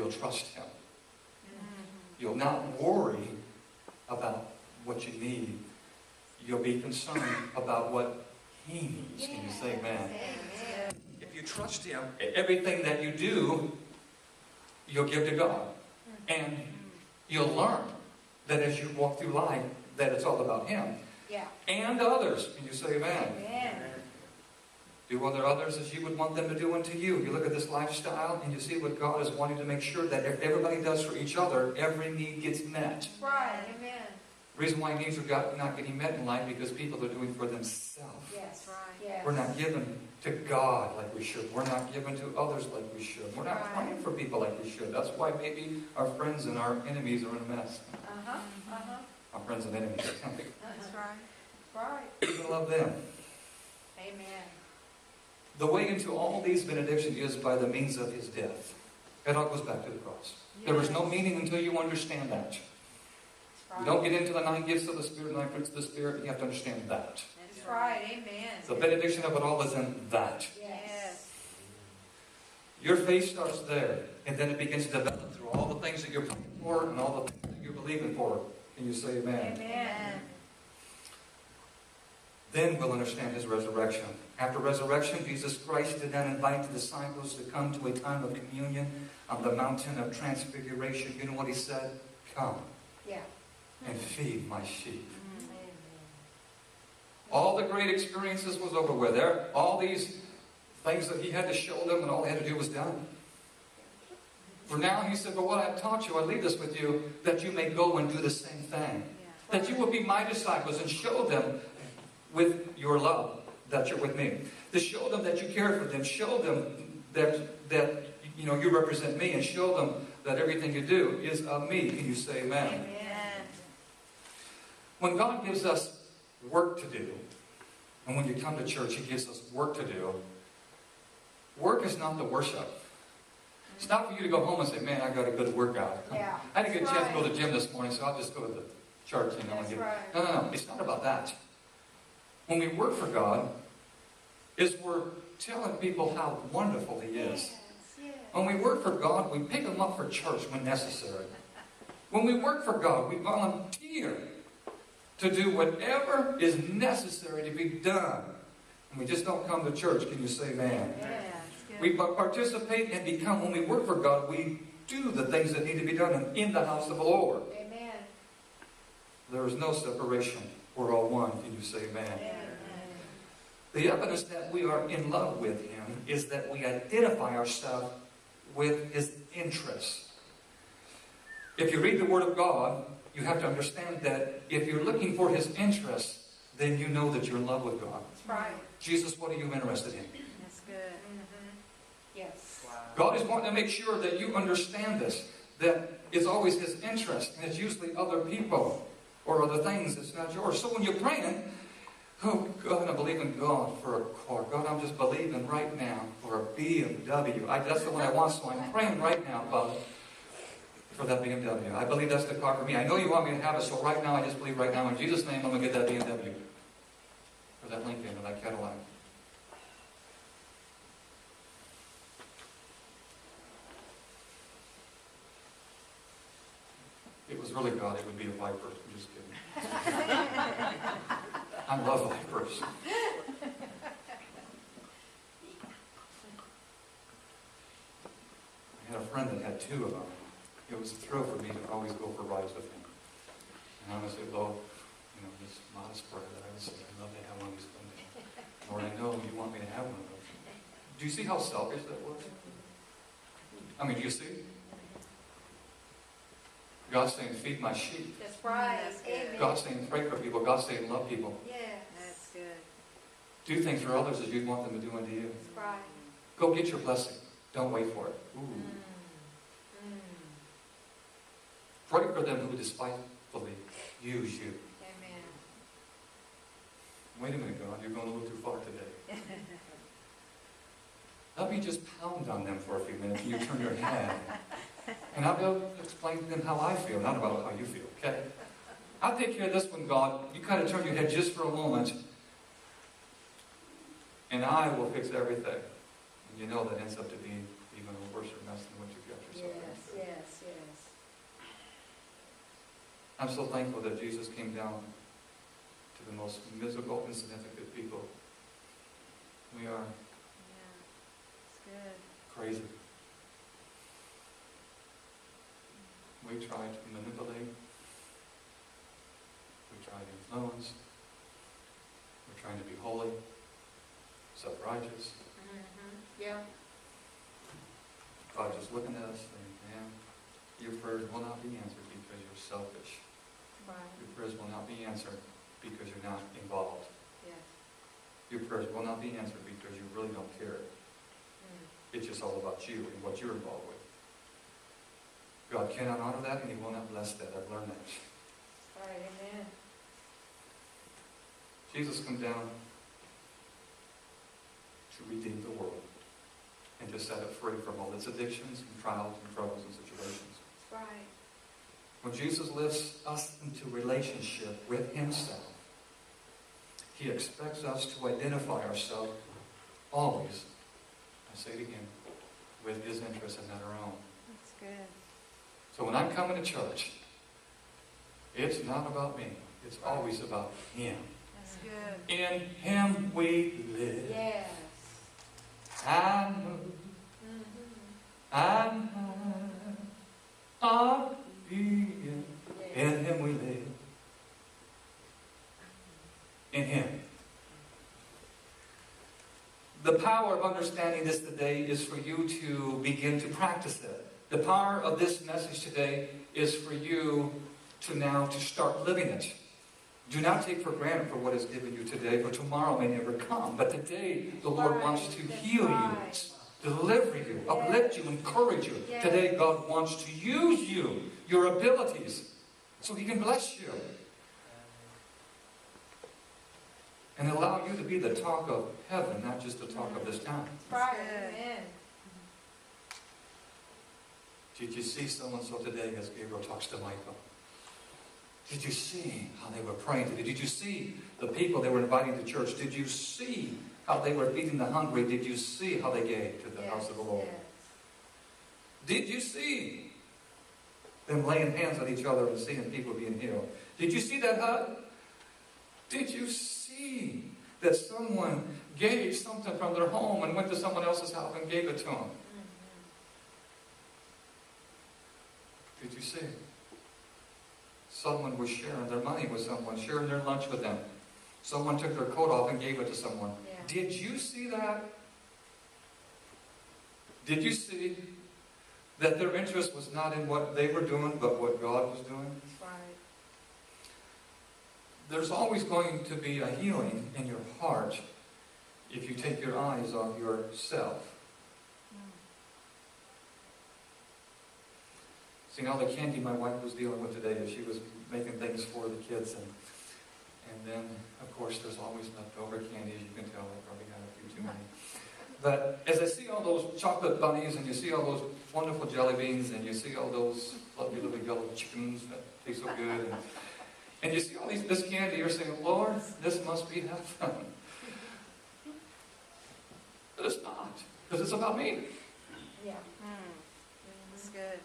you'll trust Him. You'll not worry about what you need. You'll be concerned about what He needs. Can you say amen? If you trust Him, everything that you do, you'll give to God. And you'll learn that as you walk through life, that it's all about Him. And others. Can you say amen? Do unto others as you would want them to do unto you. You look at this lifestyle and you see what God is wanting to make sure that if everybody does for each other, every need gets met. Right. Amen. The reason why needs are not getting met in life because people are doing for themselves. Yes. Right. Yes. We're not given to God like we should. We're not given to others like we should. We're not praying for people like we should. That's why maybe our friends and our enemies are in a mess. Our friends and enemies. That's right. Right. Even love them. Amen. The way into all these benedictions is by the means of His death. It all goes back to the cross. Yes. There is no meaning until you understand that. Right. You don't get into the 9 gifts of the Spirit, 9 fruits of the Spirit. You have to understand that. That's right. Amen. The benediction of it all is in that. Yes. Your faith starts there, and then it begins to develop through all the things that you're praying for and all the things that you're believing for. Can you say amen? Amen. Then we'll understand His resurrection. After resurrection, Jesus Christ did not invite the disciples to come to a time of communion on the mountain of transfiguration. You know what He said? Come and feed my sheep. All the great experiences was over with. All these things that He had to show them, and all He had to do was done. For now, He said, but what I've taught you, I leave this with you, that you may go and do the same thing. That you will be my disciples and show them with your love that you're with me. To show them that you care for them. Show them that you represent me, and show them that everything you do is of me. Can you say amen? Amen. When God gives us work to do, and when you come to church, He gives us work to do, work is not the worship. It's not for you to go home and say, man, I got a good workout. Yeah. I didn't get a chance to go to the gym this morning, so I'll just go to the church. No. It's not about that. When we work for God, is we're telling people how wonderful He is. Yes. When we work for God, we pick Him up for church when necessary. When we work for God, we volunteer to do whatever is necessary to be done. And we just don't come to church. Can you say amen? Yes. We participate and become, when we work for God, we do the things that need to be done in the house of the Lord. Amen. There is no separation. We're all one. Can you say amen? Amen. The evidence that we are in love with Him is that we identify ourselves with His interests. If you read the Word of God, you have to understand that if you're looking for His interests, then you know that you're in love with God. That's right. Jesus, what are you interested in? That's good. Yes. Wow. God is wanting to make sure that you understand this, that it's always His interest, and it's usually other people or other things. It's not yours. So when you're praying, oh God, I believe in God for a car. God, I'm just believing right now for a BMW. That's the one I want, so I'm praying right now, Father, for that BMW. I believe that's the car for me. I know you want me to have it, so right now, I just believe right now, in Jesus' name, I'm going to get that BMW. Or that Lincoln, or that Cadillac. If it was really God, it would be a Viper. I'm just kidding. I love Vipers. I had a friend that had 2 of them. It was a thrill for me to always go for rides with him. And I would say, Lord, this modest prayer that I would say, I love to have one of these things. Lord, I know you want me to have one of those. Do you see how selfish that was? I mean, do you see? God's saying, feed my sheep. That's right. Amen. God's saying, pray for people. God's saying, love people. Yes. That's good. Do things for others as you'd want them to do unto you. That's right. Go get your blessing. Don't wait for it. Ooh. Pray for them who despitefully use you. Amen. Wait a minute, God. You're going a little too far today. Let me just pound on them for a few minutes and you turn your head. And I'll be able to explain to them how I feel, not about how you feel, okay? I'll take care of this one, God. You kind of turn your head just for a moment, and I will fix everything. And you know that ends up to be even a worse mess than what you've got yourself into. I'm so thankful that Jesus came down to the most miserable, insignificant people. We are Yeah. It's good. crazy. We try to manipulate. We try to influence. We're trying to be holy, self-righteous. Yeah. God just looking at us saying, man, your prayers will not be answered because you're selfish. Right. Your prayers will not be answered because you're not involved. Yes. Your prayers will not be answered because you really don't care. It's just all about you and what you're involved with. God cannot honor that, and He will not bless that. I've learned that. All right, amen. Jesus come down to redeem the world and to set it free from all its addictions and trials and troubles and situations. That's right. When Jesus lifts us into relationship with Himself, He expects us to identify ourselves always, I say it again, with His interests and not our own. That's good. So when I'm coming to church, it's not about me. It's always about Him. That's good. In Him we live Yes. and move and have our being. In Him we live. In Him. The power of understanding this today is for you to begin to practice it. The power of this message today is for you to start living it. Do not take for granted for what is given you today, for tomorrow may never come. But today, the Lord wants to heal you, deliver you, uplift you, encourage you. Yes. Today, God wants to use you, your abilities, so He can bless you. And allow you to be the talk of heaven, not just the talk of this town. Right. Amen. Did you see so-and-so today as Gabriel talks to Michael? Did you see how they were praying today? Did you see the people they were inviting to church? Did you see how they were feeding the hungry? Did you see how they gave to the house of the Lord? Yes. Did you see them laying hands on each other and seeing people being healed? Did you see that hug? Did you see that someone gave something from their home and went to someone else's house and gave it to them? Did you see? Someone was sharing their money with someone, sharing their lunch with them. Someone took their coat off and gave it to someone. Yeah. Did you see that? Did you see that their interest was not in what they were doing, but what God was doing? That's right. There's always going to be a healing in your heart if you take your eyes off yourself. See, all the candy my wife was dealing with today, she was making things for the kids, and then, of course, there's always leftover candy, as you can tell. I probably got a few too many. But as I see all those chocolate bunnies, and you see all those wonderful jelly beans, and you see all those lovely little yellow chickens that taste so good, and you see all this candy, you're saying, Lord, this must be heaven. But it's not, because it's about me. Yeah. That's good.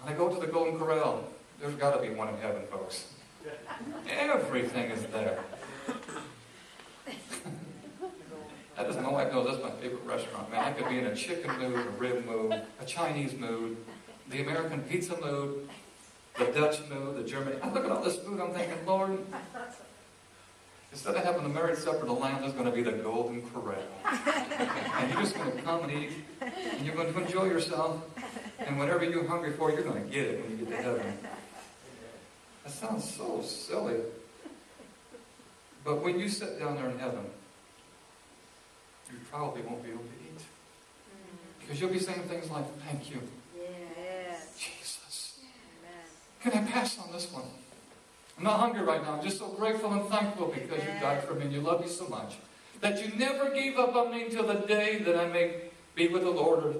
When I go to the Golden Corral, there's got to be one in heaven, folks. Everything is there. That doesn't my wife knows that's my favorite restaurant, man. I could be in a chicken mood, a rib mood, a Chinese mood, the American pizza mood, the Dutch mood, the German. I look at all this food, I'm thinking, Lord, instead of having the marriage supper of the Lamb, there's going to be the Golden Corral. And you're just going to come and eat, and you're going to enjoy yourself. And whatever you're hungry for, you're going to get it when you get to heaven. That sounds so silly. But when you sit down there in heaven, you probably won't be able to eat. Because you'll be saying things like, thank you, Yes. Jesus. Amen. Can I pass on this one? I'm not hungry right now. I'm just so grateful and thankful because you died for me and you love me so much. That you never gave up on me until the day that I may be with the Lord or